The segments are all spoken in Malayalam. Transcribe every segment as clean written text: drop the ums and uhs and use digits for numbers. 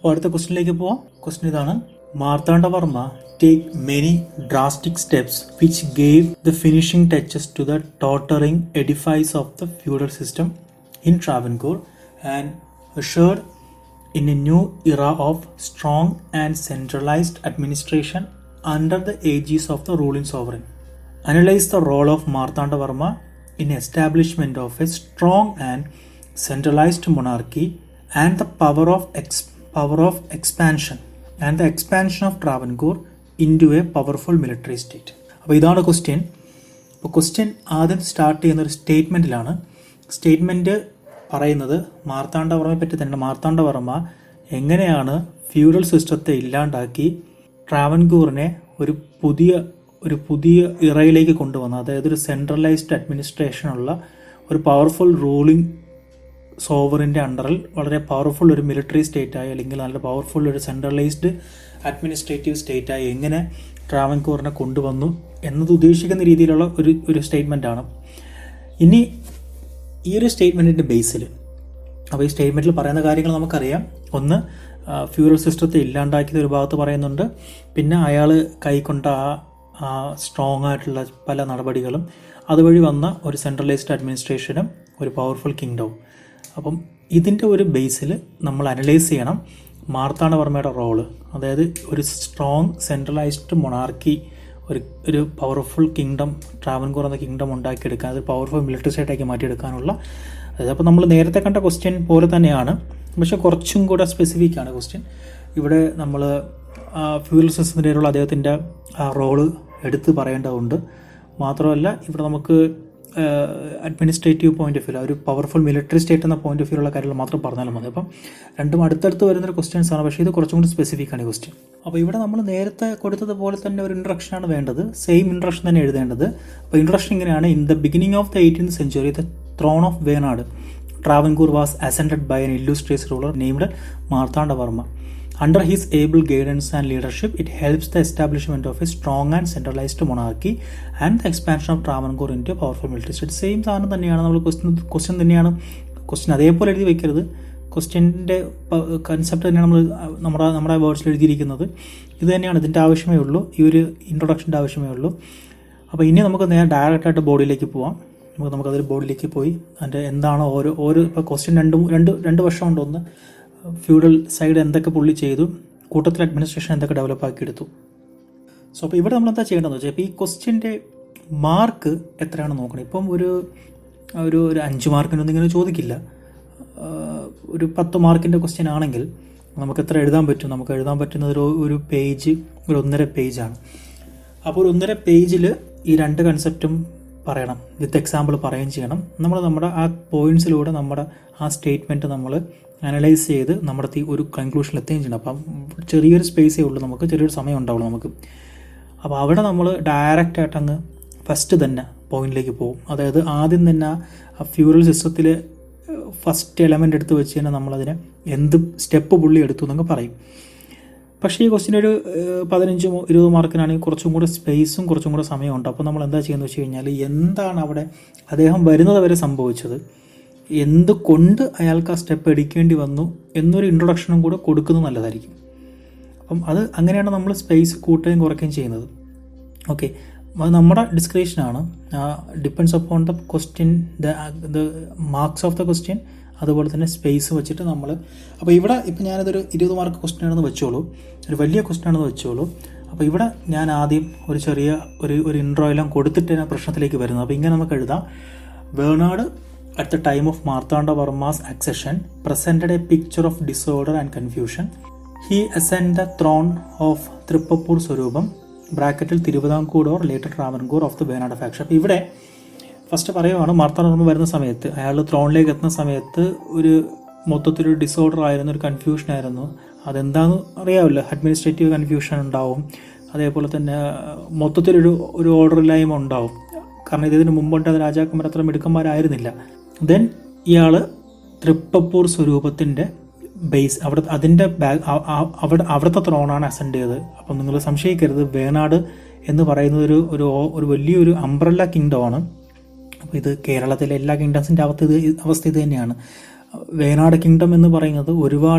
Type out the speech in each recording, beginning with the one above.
അപ്പോൾ അടുത്ത ക്വസ്റ്റിനിലേക്ക് പോവാം. ക്വസ്റ്റ്യൻ ഇതാണ്: Marthanda Varma take many drastic steps which gave the finishing touches to the tottering edifice of the feudal system in Travancore and ushered in a new era of strong and centralized administration under the aegis of the ruling sovereign. Analyze the role of Marthandavarma in establishment of a strong and centralized monarchy and the power of expansion of Travancore into a powerful military state. അപ്പോൾ ഇതാണ് ക്വസ്റ്റ്യൻ. അപ്പോൾ ക്വസ്റ്റ്യൻ ആദ്യം സ്റ്റാർട്ട് ചെയ്യുന്ന ഒരു സ്റ്റേറ്റ്മെൻറ്റിലാണ്. സ്റ്റേറ്റ്മെൻറ്റ് പറയുന്നത് മാർത്താണ്ഡവർമ്മയെ പറ്റി തന്നെ. മാർത്താണ്ഡവർമ്മ എങ്ങനെയാണ് ഫ്യൂഡൽ സിസ്റ്റത്തെ ഇല്ലാണ്ടാക്കി ട്രാവൻകൂറിനെ ഒരു പുതിയ ഇറയിലേക്ക് കൊണ്ടുവന്നത്, അതായത് ഒരു സെൻട്രലൈസ്ഡ് അഡ്മിനിസ്ട്രേഷനുള്ള ഒരു പവർഫുൾ റൂളിംഗ് സോവറിൻ്റെ അണ്ടറിൽ വളരെ പവർഫുൾ ഒരു മിലിറ്ററി സ്റ്റേറ്റായി, അല്ലെങ്കിൽ നല്ല പവർഫുൾ ഒരു സെൻട്രലൈസ്ഡ് അഡ്മിനിസ്ട്രേറ്റീവ് സ്റ്റേറ്റായി എങ്ങനെ ട്രാവൻകൂറിനെ കൊണ്ടുവന്നു എന്നത് ഉദ്ദേശിക്കുന്ന രീതിയിലുള്ള ഒരു സ്റ്റേറ്റ്മെൻറ്റാണ്. ഇനി ഈ ഒരു സ്റ്റേറ്റ്മെൻറ്റിൻ്റെ ബേസിൽ, അപ്പോൾ ഈ സ്റ്റേറ്റ്മെൻറ്റിൽ പറയുന്ന കാര്യങ്ങൾ നമുക്കറിയാം. ഒന്ന്, ഫ്യൂഡൽ സിസ്റ്റത്തെ ഇല്ലാണ്ടാക്കിയത് ഒരു ഭാഗത്ത് പറയുന്നുണ്ട്. പിന്നെ അയാൾ കൈക്കൊണ്ട ആ സ്ട്രോങ് ആയിട്ടുള്ള പല നടപടികളും, അതുവഴി വന്ന ഒരു സെൻട്രലൈസ്ഡ് അഡ്മിനിസ്ട്രേഷനും ഒരു പവർഫുൾ കിങ്ഡവും. അപ്പം ഇതിൻ്റെ ഒരു ബേസിൽ നമ്മൾ അനലൈസ് ചെയ്യണം മാർത്താണ്ഡവർമ്മയുടെ റോള്. അതായത് ഒരു സ്ട്രോങ് സെൻട്രലൈസ്ഡ് മൊണാർക്കി, ഒരു പവർഫുൾ കിങ്ഡം, ട്രാവൻകൂർ എന്ന കിങ്ഡം ഉണ്ടാക്കിയെടുക്കാൻ, അത് പവർഫുൾ മിലിറ്ററി സ്റ്റേറ്റാക്കി മാറ്റിയെടുക്കാനുള്ള. അതായത് അപ്പോൾ നമ്മൾ നേരത്തെ കണ്ട ക്വസ്റ്റ്യൻ പോലെ തന്നെയാണ്, പക്ഷേ കുറച്ചും കൂടെ സ്പെസിഫിക് ആണ് ക്വസ്റ്റ്യൻ. ഇവിടെ നമ്മൾ ഫ്യൂഡൽ സിസ്റ്റത്തിൻ്റെയുള്ള അദ്ദേഹത്തിൻ്റെ ആ റോള് എടുത്ത് പറയേണ്ടതുണ്ട്. മാത്രമല്ല ഇവിടെ നമുക്ക് അഡ്മിനിസ്ട്രേറ്റീവ് പോയിന്റ് ഓഫ് വ്യൂ, ഒരു പവർഫുൾ മിലിറ്ററി സ്റ്റേറ്റ് എന്ന പോയിന്റ് ഓഫ് വ്യൂ ഉള്ള കാര്യങ്ങൾ മാത്രം പറഞ്ഞാലും മതി. അപ്പം രണ്ടും അടുത്തടുത്ത് വരുന്നൊരു ക്വസ്റ്റ്യൻസ് ആണ്, പക്ഷേ ഇത് കുറച്ചും കൂടി സ്പെസിഫിക് ആണ് ഈ ക്വസ്റ്റ്യൻ. അപ്പോൾ ഇവിടെ നമ്മൾ നേരത്തെ കൊടുത്തതുപോലെ തന്നെ ഒരു ഇൻട്രൊഡക്ഷനാണ് വേണ്ടത്, സെയിം ഇൻട്രൊഡക്ഷൻ തന്നെ എഴുതേണ്ടത്. അപ്പോൾ ഇൻട്രൊഡക്ഷൻ ഇങ്ങനെയാണ്: in the beginning of the 18th century, the throne of Venad Travancore was ascended by an illustrious ruler named Marthandavarma. Under his able guidance and leadership, it helps the establishment of a strong and centralized monarchy and the expansion of Travancore into a powerful military state. Same സാധനം തന്നെയാണ് നമ്മൾ ക്വസ്റ്റ്യൻ തന്നെയാണ്. ക്വസ്റ്റ്യൻ അതേപോലെ എഴുതി വയ്ക്കരുത്. ക്വസ്റ്റ്യൻ്റെ കൺസെപ്റ്റ് തന്നെയാണ് നമ്മുടെ വേർഡ്സിൽ എഴുതിയിരിക്കുന്നത്. ഇത് തന്നെയാണ്, ഇതിൻ്റെ ആവശ്യമേ ഉള്ളൂ, ഈ ഒരു ഇൻട്രൊഡക്ഷൻ്റെ ആവശ്യമേ ഉള്ളൂ. അപ്പോൾ ഇനി നമുക്ക് നേരെ ഡയറക്റ്റായിട്ട് ബോഡിയിലേക്ക് പോവാം. നമുക്കതൊരു ബോഡിയിലേക്ക് പോയി അതിൻ്റെ എന്താണോ ഓരോ ഇപ്പോൾ ക്വസ്റ്റ്യൻ രണ്ട് വർഷമുണ്ട്. ഒന്ന്, ഫ്യൂഡൽ സൈഡ് എന്തൊക്കെ പുള്ളി ചെയ്തു, കൂട്ടത്തിൽ അഡ്മിനിസ്ട്രേഷൻ എന്തൊക്കെ ഡെവലപ്പ് ആക്കിയെടുത്തു. സോ അപ്പോൾ ഇവിടെ നമ്മൾ എന്താ ചെയ്യേണ്ടതെന്ന് വെച്ചാൽ, ഇപ്പോൾ ഈ ക്വസ്റ്റ്യൻ്റെ മാർക്ക് എത്രയാണെന്ന് നോക്കണം. ഇപ്പം ഒരു 5 മാർക്കിനൊന്നും ഇങ്ങനെ ചോദിക്കില്ല. ഒരു 10 മാർക്കിൻ്റെ ക്വസ്റ്റ്യൻ ആണെങ്കിൽ നമുക്ക് എത്ര എഴുതാൻ പറ്റും? നമുക്ക് എഴുതാൻ പറ്റുന്നത് ഒരു പേജ്, ഒരു 1.5 പേജാണ്. അപ്പോൾ ഒരു 1.5 പേജിൽ ഈ 2 കൺസെപ്റ്റും പറയണം, വിത്ത് എക്സാമ്പിൾ പറയുകയും ചെയ്യണം. നമ്മുടെ ആ പോയിൻറ്റ്സിലൂടെ നമ്മുടെ ആ സ്റ്റേറ്റ്മെൻറ്റ് നമ്മൾ അനലൈസ് ചെയ്ത് നമ്മുടെ ഒരു കൺക്ലൂഷനിൽ എത്തുകയും ചെയ്യണം. അപ്പം ചെറിയൊരു സ്പേസേ ഉള്ളൂ, നമുക്ക് ചെറിയൊരു സമയം ഉണ്ടാവുള്ളൂ നമുക്ക്. അപ്പോൾ അവിടെ നമ്മൾ ഡയറക്റ്റായിട്ട് അങ്ങ് ഫസ്റ്റ് തന്നെ പോയിന്റിലേക്ക് പോകും. അതായത് ആദ്യം തന്നെ ആ ഫ്യൂഡൽ സിസ്റ്റത്തിൽ ഫസ്റ്റ് എലമെൻ്റ് എടുത്ത് വെച്ച് തന്നെ നമ്മളതിനെ എന്ത് സ്റ്റെപ്പ് പുള്ളി എടുത്തു എന്നൊക്കെ പറയും. പക്ഷേ ഈ ക്വസ്റ്റ്യൻ ഒരു 15-20 മാർക്കിനാണെങ്കിൽ കുറച്ചും കൂടെ സ്പേസും കുറച്ചും കൂടെ സമയമുണ്ട്. അപ്പോൾ നമ്മൾ എന്താ ചെയ്യുന്നത് വെച്ച് കഴിഞ്ഞാൽ, എന്താണ് അവിടെ അദ്ദേഹം വരുന്നത് വരെ സംഭവിച്ചത്, എന്തുകൊണ്ട് അയാൾക്ക് ആ സ്റ്റെപ്പ് എടുക്കേണ്ടി വന്നു എന്നൊരു ഇൻട്രൊഡക്ഷനും കൂടെ കൊടുക്കുന്നത് നല്ലതായിരിക്കും. അപ്പം അത് അങ്ങനെയാണ് നമ്മൾ സ്പേസ് കൂട്ടുകയും കുറയ്ക്കുകയും ചെയ്യുന്നത്. ഓക്കെ, അത് നമ്മുടെ ഡിസ്ക്രിപ്ഷനാണ്. Depends upon the question, the marks of the question, അതുപോലെ തന്നെ സ്പേസ് വെച്ചിട്ട് നമ്മൾ. അപ്പോൾ ഇവിടെ ഇപ്പം ഞാനതൊരു 20 മാർക്ക് ക്വസ്റ്റ്യൻ ആണെന്ന് വെച്ചോളൂ, ഒരു വലിയ ക്വസ്റ്റ്യൻ ആണെന്ന് വെച്ചോളൂ. അപ്പോൾ ഇവിടെ ഞാൻ ആദ്യം ഒരു ചെറിയ ഒരു ഇൻട്രോ എല്ലാം കൊടുത്തിട്ട് ഞാൻ പ്രശ്നത്തിലേക്ക് വരുന്നത്. അപ്പോൾ ഇങ്ങനെ നമുക്ക് എഴുതാം: Venad at the time of Marthandavarma's accession presented a picture of disorder and confusion. He ascended the throne of Thrippapur Swarupam ബ്രാക്കറ്റിൽ Thiruvithamkoor or later Travancore of the Venad faction. അപ്പോൾ ഇവിടെ ഫസ്റ്റ് പറയുവാണ്, മാർത്താണ്ഡവർമ്മ വരുന്ന സമയത്ത്, അയാൾ ത്രോണിലേക്ക് എത്തുന്ന സമയത്ത് ഒരു മൊത്തത്തിലൊരു ഡിസോർഡർ ആയിരുന്നു, ഒരു കൺഫ്യൂഷൻ ആയിരുന്നു. അതെന്താണെന്ന് അറിയാമല്ലോ, അഡ്മിനിസ്ട്രേറ്റീവ് കൺഫ്യൂഷൻ ഉണ്ടാവും, അതേപോലെ തന്നെ മൊത്തത്തിലൊരു ഓർഡറില്ലായ്മ ഉണ്ടാവും. കാരണം ഇതിന് മുമ്പുണ്ടായ രാജാക്കന്മാർ അത്ര മിടുക്കന്മാരായിരുന്നില്ല. ദെൻ ഇയാൾ തൃപ്പപ്പൂർ സ്വരൂപത്തിൻ്റെ ബേസ് അവിടുത്തെ ത്രോണാണ് അസെൻഡ് ചെയ്തത്. അപ്പം നിങ്ങൾ സംശയിക്കരുത്, വേണാട് എന്ന് പറയുന്നത് ഒരു വലിയൊരു അംബ്രല്ല കിങ്ഡമാണ്. അപ്പോൾ ഇത് കേരളത്തിലെ എല്ലാ കിങ്ഡംസിൻ്റെ അവസ്ഥ ഇത് തന്നെയാണ്. വേനാട് കിങ്ഡം എന്ന് പറയുന്നത്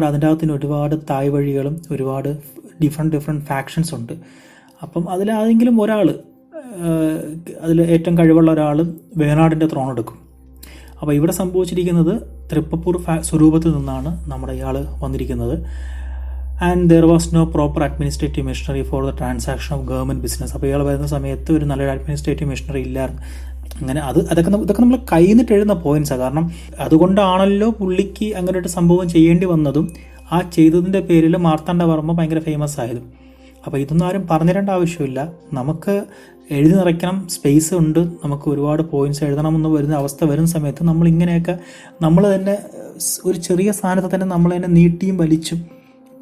അതിൻ്റെ അകത്തിന് ഒരുപാട് തായ് വഴികളും ഒരുപാട് ഡിഫറെൻറ്റ് ഫാക്ഷൻസ് ഉണ്ട്. അപ്പം അതിലേതെങ്കിലും ഒരാൾ, അതിൽ ഏറ്റവും കഴിവുള്ള ഒരാൾ വേനാടിൻ്റെ ത്രോൺ എടുക്കും. അപ്പോൾ ഇവിടെ സംഭവിച്ചിരിക്കുന്നത് തൃപ്പപ്പൂർ സ്വരൂപത്തിൽ നിന്നാണ് നമ്മുടെ ഇയാൾ വന്നിരിക്കുന്നത്. And there was no proper administrative machinery for the transaction of government business. അപ്പോൾ ഇയാൾ വരുന്ന സമയത്ത് ഒരു നല്ലൊരു അഡ്മിനിസ്ട്രേറ്റീവ് മെഷീനറി ഇല്ലായിരുന്നു. അങ്ങനെ ഇതൊക്കെ നമ്മൾ കയ്യിൽ നിന്നിട്ട് എഴുതുന്ന പോയിന്റ്സാണ്. കാരണം അതുകൊണ്ടാണല്ലോ പുള്ളിക്ക് അങ്ങനെ ഒരു സംഭവം ചെയ്യേണ്ടി വന്നതും ആ ചെയ്തതിൻ്റെ പേരിൽ മാർത്താണ്ഡവർമ്മ ഭയങ്കര ഫേമസ് ആയതും. അപ്പോൾ ഇതൊന്നും ആരും പറഞ്ഞിരേണ്ട ആവശ്യമില്ല. നമുക്ക് എഴുതി നിറയ്ക്കണം, സ്പേസ് ഉണ്ട്, നമുക്ക് ഒരുപാട് പോയിന്റ്സ് എഴുതണമെന്ന് വരുന്ന അവസ്ഥ വരുന്ന സമയത്ത് നമ്മൾ ഇങ്ങനെയൊക്കെ നമ്മൾ തന്നെ ഒരു ചെറിയ സ്ഥാനത്ത് തന്നെ നമ്മൾ തന്നെ നീട്ടിയും വലിച്ചും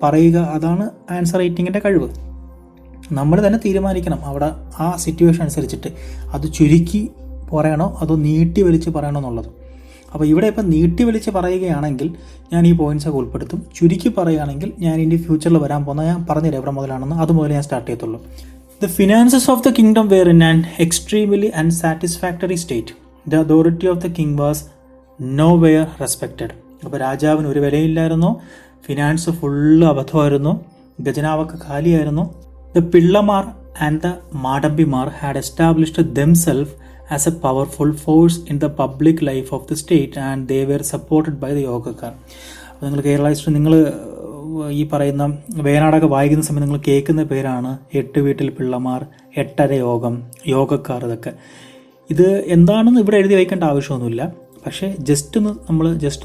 പറയുക. അതാണ് ആൻസർ റൈറ്റിങ്ങിൻ്റെ കഴിവ്. നമ്മൾ തന്നെ തീരുമാനിക്കണം അവിടെ ആ സിറ്റുവേഷൻ അനുസരിച്ചിട്ട് അത് ചുരുക്കി പറയണോ അതോ നീട്ടി വലിച്ച് പറയണോ എന്നുള്ളത്. അപ്പോൾ ഇവിടെ ഇപ്പം നീട്ടി വലിച്ച് പറയുകയാണെങ്കിൽ ഞാൻ ഈ പോയിന്റ്സൊക്കെ ഉൾപ്പെടുത്തും. ചുരുക്കി പറയുകയാണെങ്കിൽ ഞാൻ ഇനി ഫ്യൂച്ചറിൽ വരാൻ പോകുന്ന ഞാൻ പറഞ്ഞുതരാം എവിടെ മുതലാണെന്ന്, അതുമുതൽ ഞാൻ സ്റ്റാർട്ട് ചെയ്യത്തുള്ളൂ. The finances of the kingdom were in an extremely unsatisfactory state. The authority of the king was nowhere respected. അപ്പോൾ രാജാവിന് ഒരു വിലയില്ലായിരുന്നു, ഫിനാൻസ് ഫുള്ള് അബദ്ധമായിരുന്നു, ഖജനാവൊക്കെ ഖാലിയായിരുന്നു. The പിള്ളമാർ and the മാടമ്പിമാർ had established themselves as a powerful force in the public life of the state and they were supported by the യോഗക്കാർ. അപ്പോൾ നിങ്ങൾ കേരള ഹിസ്റ്ററി നിങ്ങൾ ഈ പറയുന്ന വേനാടൊക്കെ വായിക്കുന്ന സമയത്ത് നിങ്ങൾ കേൾക്കുന്ന പേരാണ് 8 വീട്ടിൽ പിള്ളമാർ, 8 യോഗം, യോഗക്കാർ. ഇതൊക്കെ ഇത് എന്താണെന്ന് ഇവിടെ എഴുതി വയ്ക്കേണ്ട ആവശ്യമൊന്നുമില്ല. പക്ഷേ ജസ്റ്റ്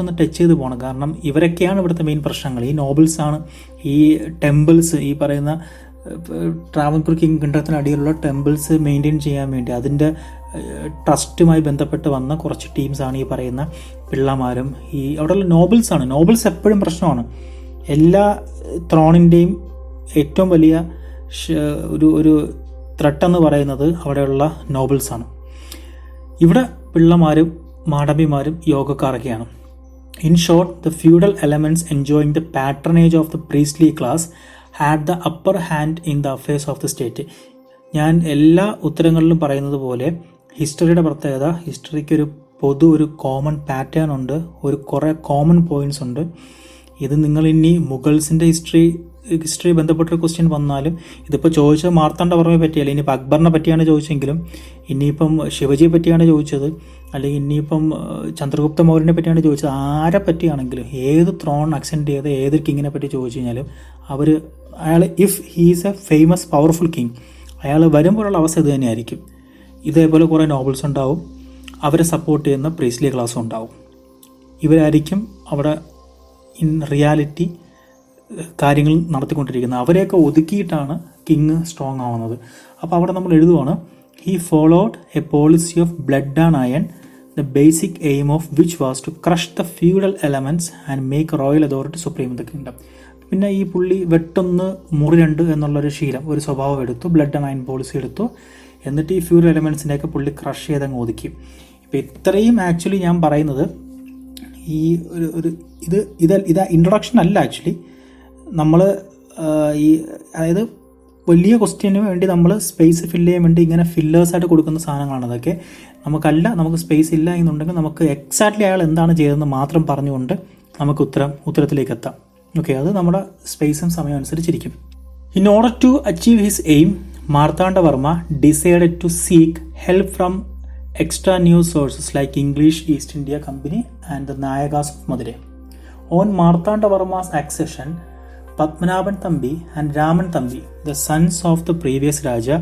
ഒന്ന് ടച്ച് ചെയ്ത് പോകണം. കാരണം ഇവരൊക്കെയാണ് ഇവിടുത്തെ മെയിൻ പ്രശ്നങ്ങൾ. ഈ നോബിൾസാണ് ഈ ടെമ്പിൾസ്, ഈ പറയുന്ന ട്രാവൻകൂർ കിങ്ഡത്തിനടിയിലുള്ള ടെമ്പിൾസ് മെയിൻറ്റെയിൻ ചെയ്യാൻ വേണ്ടി അതിൻ്റെ ട്രസ്റ്റുമായി ബന്ധപ്പെട്ട് വന്ന കുറച്ച് ടീംസാണ് ഈ പറയുന്ന പിള്ളമാരും. ഈ അവിടെയുള്ള നോബിൾസാണ്. നോബിൾസ് എപ്പോഴും പ്രശ്നമാണ്. എല്ലാ ത്രോണിൻ്റെയും ഏറ്റവും വലിയ ഒരു ത്രെട്ടെന്ന് പറയുന്നത് അവിടെയുള്ള നോബിൾസാണ്. ഇവിടെ പിള്ളമാരും മാടമ്പിമാരും യോഗക്കാരൊക്കെയാണ്. In short, the feudal elements enjoying the patronage of the priestly class had the upper hand in the affairs of the state. ഞാൻ എല്ലാ ഉത്തരങ്ങളിലും പറയുന്നത് പോലെ ഹിസ്റ്ററിയുടെ പ്രത്യേകത, ഹിസ്റ്ററിക്ക് ഒരു കോമൺ പാറ്റേൺ ഉണ്ട്, കുറേ കോമൺ പോയിൻറ്റ്സ് ഉണ്ട്. ഇത് നിങ്ങൾ ഇനി മുഗൾസിൻ്റെ ഹിസ്റ്ററി ബന്ധപ്പെട്ടൊരു ക്വസ്റ്റ്യൻ വന്നാലും, ഇതിപ്പോൾ ചോദിച്ചത് മാർത്താണ്ഡവർമ്മയെ പറ്റിയല്ല, ഇനിയിപ്പോൾ അക്ബറിനെ പറ്റിയാണ് ചോദിച്ചെങ്കിലും, ഇനിയിപ്പം ശിവജിയെ പറ്റിയാണ് ചോദിച്ചത്, അല്ലെങ്കിൽ ഇനിയിപ്പം ചന്ദ്രഗുപ്ത മൗര്യനെ പറ്റിയാണ് ചോദിച്ചത്, ആരെ പറ്റിയാണെങ്കിലും ഏത് ത്രോൺ അക്സെൻറ്റ് ചെയ്ത് ഏത് കിങ്ങിനെ പറ്റി ചോദിച്ചു കഴിഞ്ഞാലും അയാൾ if he's A famous powerful king, അയാൾ വരുമ്പോഴുള്ള അവസ്ഥ ഇത് തന്നെയായിരിക്കും. ഇതേപോലെ കുറേ നോവൽസ് ഉണ്ടാവും, അവരെ സപ്പോർട്ട് ചെയ്യുന്ന പ്രീസ്ലി ക്ലാസ്സും ഉണ്ടാവും. ഇവരായിരിക്കും അവിടെ ഇൻ റിയാലിറ്റി കാര്യങ്ങൾ നടത്തിക്കൊണ്ടിരിക്കുന്നത്. അവരെയൊക്കെ ഒതുക്കിയിട്ടാണ് കിങ് സ്ട്രോങ് ആവുന്നത്. അപ്പോൾ അവിടെ നമ്മൾ എഴുതുവാണ്, he followed a policy of blood and iron, the basic aim of which was to crush the feudal elements and make royal authority supreme in the kingdom. പിന്നെ ഈ പുള്ളി വെട്ടൊന്ന് മുറി രണ്ട് എന്നുള്ളൊരു ശീലം, ഒരു സ്വഭാവം എടുത്തു, ബ്ലഡ് ആൻഡ് അയൺ പോളിസി എടുത്തു. എന്നിട്ട് ഈ ഫ്യൂഡൽ എലമെൻറ്റ്സിനെയൊക്കെ പുള്ളി ക്രഷ് ചെയ്തങ്ങ് ഒതുക്കി. ഇപ്പോൾ ഇത്രയും ആക്ച്വലി ഞാൻ പറയുന്നത് ഈ ഇത് ഇൻട്രൊഡക്ഷൻ അല്ല. ആക്ച്വലി നമ്മൾ അതായത് വലിയ ക്വസ്റ്റ്യന് വേണ്ടി നമ്മൾ സ്പേസ് ഫില്ല് ചെയ്യാൻ വേണ്ടി ഇങ്ങനെ ഫില്ലേഴ്സായിട്ട് കൊടുക്കുന്ന സാധനങ്ങളാണ് അതൊക്കെ. നമുക്ക് സ്പേസ് ഇല്ല എന്നുണ്ടെങ്കിൽ നമുക്ക് എക്സാക്ട്ലി അയാൾ എന്താണ് ചെയ്തതെന്ന് മാത്രം പറഞ്ഞുകൊണ്ട് നമുക്ക് ഉത്തരത്തിലേക്ക് എത്താം. ഓക്കെ, അത് നമ്മുടെ സ്പേസും സമയം അനുസരിച്ചിരിക്കും. In order to achieve his aim, Marthanda Varma decided to seek help from extra news sources like English East India Company and the Nayagas of Madurai. On Marthandavarma's accession, Padmanabhan Thambi and Raman Thambi, the sons of the previous Raja,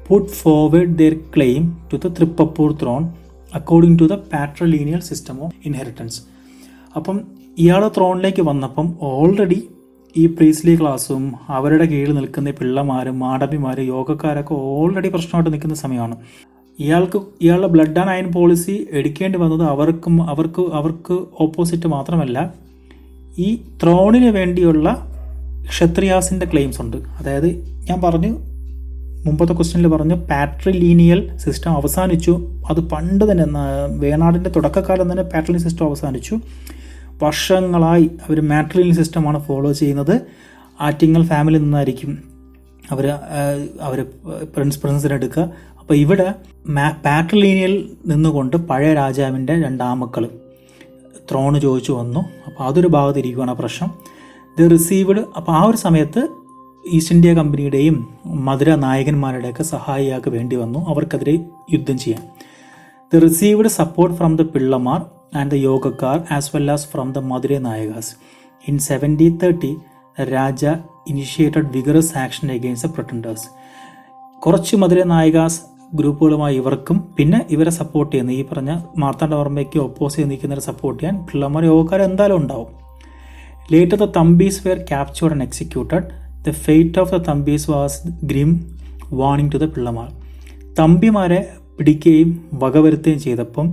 put forward their claim to the Thrippapur throne according to the patrilineal system of inheritance. അപ്പം ഇയാൾ ത്രോണിലേക്ക് വന്നപ്പം ഓൾറെഡി ഈ പ്രീസ്ലി ക്ലാസ്സും അവരുടെ കീഴിൽ നിൽക്കുന്ന പിള്ളമാരും മാടമ്പിമാരും യോഗക്കാരൊക്കെ ഓൾറെഡി പ്രശ്നമായിട്ട് നിൽക്കുന്ന സമയമാണ്. ഇയാളുടെ ബ്ലഡ് ആൻഡ് അയൺ പോളിസി എടുക്കേണ്ടി വന്നത് അവർക്ക് ഓപ്പോസിറ്റ് മാത്രമല്ല, ഈ ത്രോണിന് വേണ്ടിയുള്ള ക്ഷത്രിയാസിൻ്റെ ക്ലെയിംസ് ഉണ്ട്. അതായത് ഞാൻ മുമ്പത്തെ ക്വസ്റ്റ്യനിൽ പറഞ്ഞു പാട്രിലീനിയൽ സിസ്റ്റം അവസാനിച്ചു. അത് പണ്ട് തന്നെ വേണാടിൻ്റെ തുടക്കകാലം തന്നെ പാട്രിലീനിയൽ സിസ്റ്റം അവസാനിച്ചു. വർഷങ്ങളായി അവർ മാട്രിലീനിയൽ സിസ്റ്റമാണ് ഫോളോ ചെയ്യുന്നത്. ആറ്റിങ്ങൽ ഫാമിലി നിന്നായിരിക്കും അവർ പ്രിൻസിനെ എടുക്കുക. അപ്പോൾ ഇവിടെ പാട്രിലീനിയൽ നിന്നുകൊണ്ട് പഴയ രാജാവിൻ്റെ 2 ആമക്കൾ ത്രോണ് ചോദിച്ചു വന്നു. അപ്പോൾ അതൊരു ഭാഗത്തിരിക്കുകയാണ് പ്രശ്നം. ദ റിസീവ്ഡ്, അപ്പോൾ ആ ഒരു സമയത്ത് ഈസ്റ്റ് ഇന്ത്യ കമ്പനിയുടെയും മധുര നായകന്മാരുടെയൊക്കെ സഹായിയാൾക്ക് വേണ്ടി വന്നു അവർക്കെതിരെ യുദ്ധം ചെയ്യാൻ. The received support from the പിള്ളമാർ ആൻഡ് ദ യോഗക്കാർ as well as from the Madura Nayakas. In 1730 Raja initiated vigorous action against the pretenders. കുറച്ച് മധുര നായകാസ് ഗ്രൂപ്പുകളുമായി ഇവർക്കും പിന്നെ ഇവരെ സപ്പോർട്ട് ചെയ്യുന്ന ഈ പറഞ്ഞ മാർത്താണ്ഡവർമ്മയ്ക്ക് ഒപ്പോസ് ചെയ്ത് നിൽക്കുന്നവരെ സപ്പോർട്ട് ചെയ്യാൻ പിള്ളമാർ യോഗക്കാർ എന്തായാലും ഉണ്ടാവും. Later the Thampis were captured and executed. The fate of the Thampis was grim warning to the പിള്ളമാർ. തമ്പിമാരെ പിടിക്കുകയും വകവരുത്തുകയും ചെയ്തപ്പം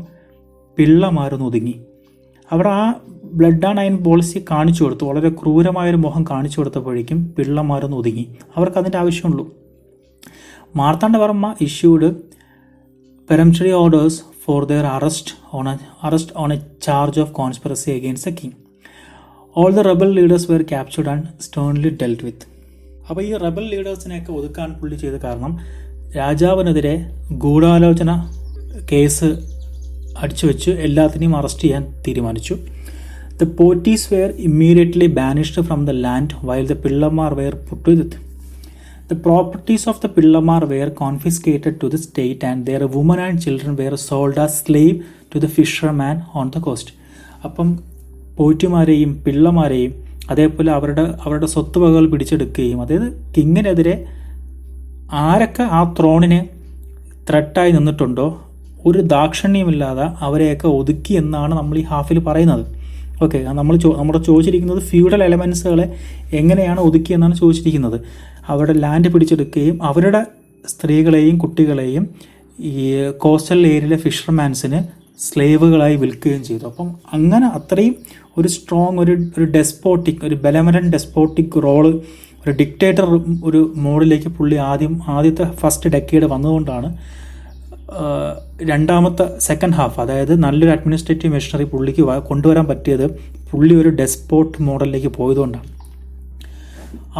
പിള്ളമാരൊന്ന് ഒതുങ്ങി. അവിടെ ആ ബ്ലഡ് ആൻഡ് അയൺ പോളിസി കാണിച്ചു കൊടുത്തു, വളരെ ക്രൂരമായൊരു മുഖം കാണിച്ചു കൊടുത്തപ്പോഴേക്കും പിള്ളമാരൊന്ന് ഒതുങ്ങി. അവർക്ക് അതിൻ്റെ ആവശ്യമുള്ളൂ. Marthanda Varma issued peremptory orders for their arrest on a charge of conspiracy against the king. All the rebel leaders were captured and sternly dealt with. അപ്പോൾ ഈ റെബൽ ലീഡേഴ്സിനെയൊക്കെ ഒതുക്കാൻ പുള്ളി ചെയ്ത കാരണം രാജാവിനെതിരെ ഗൂഢാലോചന കേസ് അടിച്ചു വെച്ച് എല്ലാത്തിനെയും അറസ്റ്റ് ചെയ്യാൻ തീരുമാനിച്ചു. The Potis were immediately banished from the land while the Pillamar were put to death. The properties of the Pillamar were confiscated to the state and their women and children were sold as slave to the fisherman on the coast. അപ്പം പോറ്റിമാരെയും പിള്ളമാരെയും അതേപോലെ അവരുടെ സ്വത്തുവകകൾ പിടിച്ചെടുക്കുകയും, അതായത് കിങ്ങിനെതിരെ ആരൊക്കെ ആ ത്രോണിന് ത്രെട്ടായി നിന്നിട്ടുണ്ടോ ഒരു ദാക്ഷിണ്യമില്ലാതെ അവരെയൊക്കെ ഒതുക്കി എന്നാണ് നമ്മൾ ഈ ഹാഫിൽ പറയുന്നത്. ഓക്കെ, നമ്മുടെ ചോദിച്ചിരിക്കുന്നത് ഫ്യൂഡൽ എലമെൻസുകളെ എങ്ങനെയാണ് ഒതുക്കിയെന്നാണ് ചോദിച്ചിരിക്കുന്നത്. അവരുടെ ലാൻഡ് പിടിച്ചെടുക്കുകയും അവരുടെ സ്ത്രീകളെയും കുട്ടികളെയും ഈ കോസ്റ്റൽ ഏരിയയിലെ ഫിഷർമാൻസിന് സ്ലേവുകളായി വിൽക്കുകയും ചെയ്തു. അപ്പം അങ്ങനെ അത്രയും ഒരു സ്ട്രോങ് ഒരു ഡെസ്പോട്ടിക്, ഒരു ബെലമറൻറ്റ് ഡെസ്പോട്ടിക് റോള്, ഒരു ഡിക്റ്റേറ്റർ ഒരു മോഡിലേക്ക് പുള്ളി ആദ്യത്തെ ഫസ്റ്റ് ഡെക്കേഡ് വന്നതുകൊണ്ടാണ് രണ്ടാമത്തെ സെക്കൻഡ് ഹാഫ്, അതായത് നല്ലൊരു അഡ്മിനിസ്ട്രേറ്റീവ് മെഷീനറി പുള്ളിക്ക് കൊണ്ടുവരാൻ പറ്റിയത് പുള്ളി ഒരു ഡെസ്പോട്ട് മോഡലിലേക്ക് പോയതുകൊണ്ടാണ്.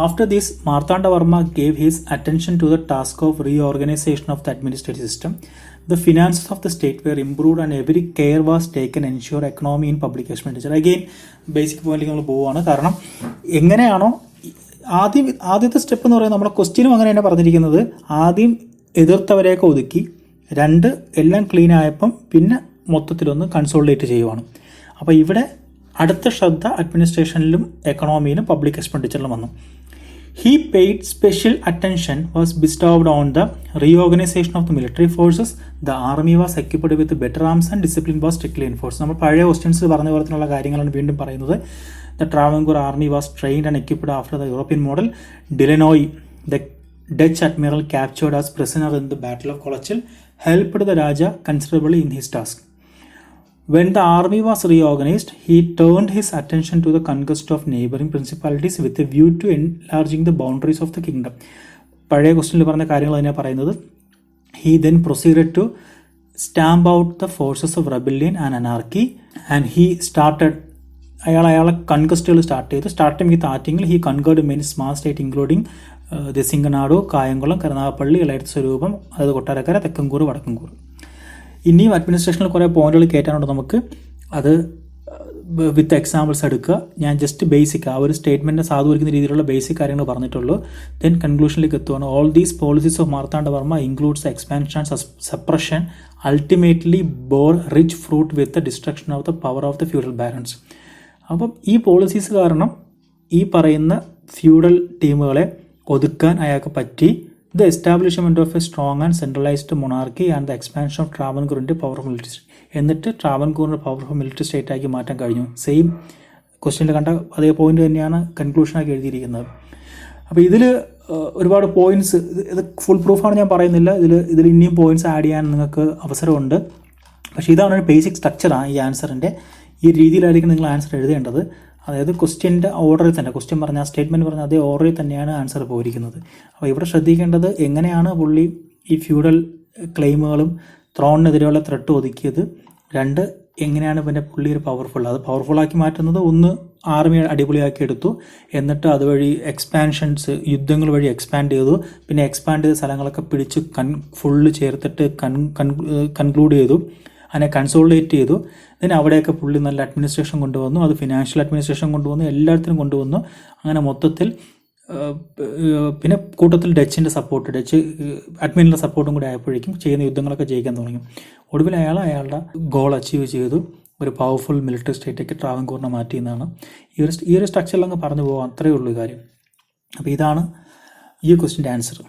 After this, Marthandavarma gave his attention to the task of reorganization of the administrative system. The finances of the state were improved and every care was taken to ensure economy in public expenditure. Again, basic point നമ്മൾ പോവുകയാണ്. കാരണം എങ്ങനെയാണോ ആദ്യത്തെ സ്റ്റെപ്പ് എന്ന് പറയുന്നത് നമ്മുടെ ക്വസ്റ്റ്യനും അങ്ങനെ തന്നെ പറഞ്ഞിരിക്കുന്നത്, ആദ്യം എതിർത്തവരെയൊക്കെ ഒതുക്കി, രണ്ട് എല്ലാം ക്ലീൻ ആയപ്പം പിന്നെ മൊത്തത്തിലൊന്ന് കൺസോളിഡേറ്റ് ചെയ്യുവാണ്. അപ്പോൾ ഇവിടെ അടുത്ത ശ്രദ്ധ അഡ്മിനിസ്ട്രേഷനിലും എക്കണോമിയിലും പബ്ലിക് എക്സ്പെൻഡിച്ചറിലും വന്നു. He paid special attention was bestowed on the reorganization of the military forces. The army was equipped with better arms and discipline was strictly enforced. നമ്മൾ പഴയ ക്വസ്റ്റ്യൻസ് പറഞ്ഞ പോലത്തുള്ള കാര്യങ്ങളാണ് വീണ്ടും പറയുന്നത്. The Travancore army was trained and equipped after the European model. Delannoy, the Dutch admiral captured as prisoner in the Battle of Colachil, helped the Raja considerably in his task. When the army was reorganized, he turned his attention to the conquest of neighboring principalities with a view to enlarging the boundaries of the kingdom. പഴയ ക്വസ്റ്റ്യനിൽ പറഞ്ഞ കാര്യങ്ങൾ തന്നെയാണ് പറയുന്നത്. He then proceeded to stamp out the forces of rebellion and anarchy and he started അയാളെ കൺകസ്റ്റുകൾ സ്റ്റാർട്ട് ചെയ്തു. Starting with Attingal he conquered many small states including Desinganadu, Kayamkulam, Karunagappally, Elayadathu Swaroopam, അതായത് കൊട്ടാരക്കര, തെക്കൻകൂർ, വടക്കൻകൂർ. ഇനിയും അഡ്മിനിസ്ട്രേഷനിൽ കുറേ പോയിന്റുകൾ കയറ്റാനുണ്ട് നമുക്ക്. അത് വിത്ത് എക്സാമ്പിൾസ് എടുക്കുക. ഞാൻ ജസ്റ്റ് ബേസിക് ആ ഒരു സ്റ്റേറ്റ്മെൻറ്റിനെ സാധൂകരിക്കുന്ന രീതിയിലുള്ള ബേസിക് കാര്യങ്ങൾ പറഞ്ഞിട്ടുള്ളൂ. ദെൻ കൺക്ലൂഷനിലേക്ക് എത്തുകയാണ്. All these policies of Marthanda Varma includes expansion and suppression ultimately bore rich fruit with the destruction of the power of the feudal balance. അപ്പം ഈ പോളിസീസ് കാരണം ഈ പറയുന്ന ഫ്യൂഡൽ ടീമുകളെ ഒതുക്കാൻ അയാൾക്ക് പറ്റി. The establishment of a strong and centralized monarchy and the expansion of Travancore into powerful military state. എന്നിട്ട് ട്രാവൻകൂറിനെ പവർഫുൾ മിലിറ്ററി സ്റ്റേറ്റ് ആക്കി മാറ്റാൻ കഴിഞ്ഞു. സെയിം ക്വസ്റ്റ്യനിൽ കണ്ട അതേ പോയിന്റ് തന്നെയാണ് കൺക്ലൂഷനാക്കി എഴുതിയിരിക്കുന്നത്. അപ്പോൾ ഇതിൽ ഒരുപാട് പോയിന്റ്സ്, ഇത് ഫുൾ പ്രൂഫാണ് ഞാൻ പറയുന്നില്ല, ഇതിൽ ഇനിയും പോയിന്റ്സ് ആഡ് ചെയ്യാൻ നിങ്ങൾക്ക് അവസരമുണ്ട്. പക്ഷേ ഇതാണ് ഒരു ബേസിക് സ്ട്രക്ചറാണ് ഈ ആൻസറിൻ്റെ. ഈ രീതിയിലായിരിക്കും നിങ്ങൾ ആൻസർ എഴുതേണ്ടത്. അതായത് ക്വസ്റ്റ്യൻ്റെ ഓർഡറിൽ തന്നെ, ക്വസ്റ്റ്യൻ പറഞ്ഞ സ്റ്റേറ്റ്മെൻറ്റ് പറഞ്ഞ അതേ ഓർഡറിൽ തന്നെയാണ് ആൻസർ പോയിരിക്കുന്നത്. അപ്പോൾ ഇവിടെ ശ്രദ്ധിക്കേണ്ടത് എങ്ങനെയാണ് പുള്ളി ഈ ഫ്യൂഡൽ ക്ലെയിമുകളും ത്രോണിനെതിരെയുള്ള ത്രെട്ട് ഒതുക്കിയത്, രണ്ട് എങ്ങനെയാണ് പിന്നെ പുള്ളി ഒരു പവർഫുള്ളാക്കി മാറ്റുന്നത്. ഒന്ന് ആർമി അടിപൊളിയാക്കി എടുത്തു, എന്നിട്ട് അതുവഴി എക്സ്പാൻഷൻസ്, യുദ്ധങ്ങൾ വഴി എക്സ്പാൻഡ് ചെയ്തു, പിന്നെ എക്സ്പാൻഡ് ചെയ്ത സ്ഥലങ്ങളൊക്കെ പിടിച്ച് ഫുള്ള് ചേർത്തിട്ട് കൺക്ലൂഡ് ചെയ്തു. അതിനെ കൺസോളിഡേറ്റ് ചെയ്തു. then അവിടെയൊക്കെ പുള്ളി നല്ല അഡ്മിനിസ്ട്രേഷൻ കൊണ്ടുവന്നു, അത് ഫിനാൻഷ്യൽ അഡ്മിനിസ്ട്രേഷൻ കൊണ്ടുവന്നു, എല്ലാത്തിനും കൊണ്ടുവന്നു. അങ്ങനെ മൊത്തത്തിൽ പിന്നെ കൂട്ടത്തിൽ ഡച്ചിൻ്റെ സപ്പോർട്ട്, ഡച്ച് അഡ്മിനിൻ്റെ സപ്പോർട്ടും കൂടി ആയപ്പോഴേക്കും ചെയ്യുന്ന യുദ്ധങ്ങളൊക്കെ ജയിക്കാൻ തുടങ്ങി. ഒടുവിൽ അയാളുടെ ഗോൾ അച്ചീവ് ചെയ്തു, ഒരു പവർഫുൾ മിലിറ്ററി സ്റ്റേറ്റൊക്കെ ട്രാവൻകൂറിനെ മാറ്റിയെന്നാണ്. ഈ ഒരു സ്ട്രക്ചറിൽ അങ്ങ് പറഞ്ഞു പോകാം, അത്രയേ ഉള്ളൂ കാര്യം. അപ്പോൾ ഇതാണ് ഈ ക്വസ്റ്റിൻ്റെ ആൻസർ.